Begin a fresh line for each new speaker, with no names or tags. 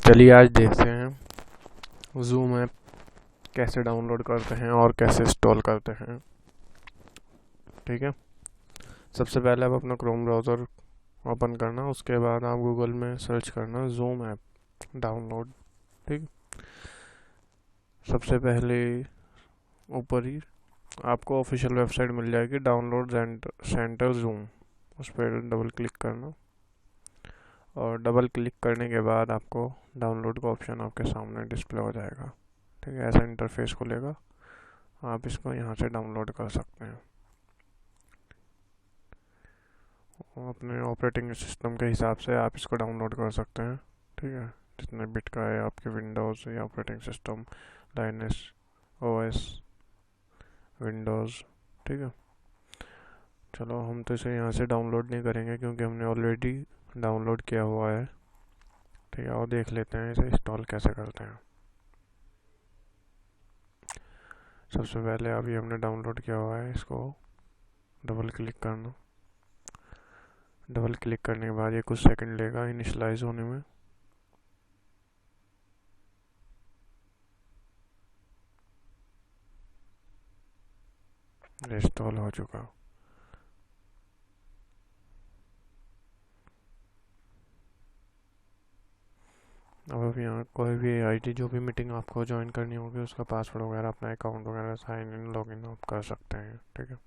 चलिए आज देखते हैं जूम ऐप कैसे डाउनलोड करते हैं और कैसे इंस्टॉल करते हैं। ठीक है, सबसे पहले आप अपना क्रोम ब्राउज़र ओपन करना, उसके बाद आप गूगल में सर्च करना जूम ऐप डाउनलोड। ठीक, सबसे पहले ऊपर ही आपको ऑफिशियल वेबसाइट मिल जाएगी डाउनलोड सेंटर जूम, उस पर डबल क्लिक करना और डबल क्लिक करने के बाद आपको डाउनलोड का ऑप्शन आपके सामने डिस्प्ले हो जाएगा। ठीक है, ऐसा इंटरफेस खुलेगा, आप इसको यहाँ से डाउनलोड कर सकते हैं अपने ऑपरेटिंग सिस्टम के हिसाब से आप इसको डाउनलोड कर सकते हैं। ठीक है, जितने बिट का है आपके विंडोज़ या operating system, Linux OS, Windows. ठीक है, चलो हम तो इसे यहाँ से डाउनलोड नहीं करेंगे क्योंकि हमने ऑलरेडी डाउनलोड किया हुआ है। ठीक है, और देख लेते हैं इसे इंस्टॉल कैसे करते हैं। सबसे पहले अभी हमने डाउनलोड किया हुआ है, इसको डबल क्लिक करना। डबल क्लिक करने के बाद ये कुछ सेकंड लेगा इनिशियलाइज होने में। इंस्टॉल हो चुका। अब यहाँ कोई भी आईडी, जो भी मीटिंग आपको ज्वाइन करनी होगी उसका पासवर्ड वगैरह, अपना अकाउंट वगैरह साइन इन लॉगिन आप कर सकते हैं। ठीक है,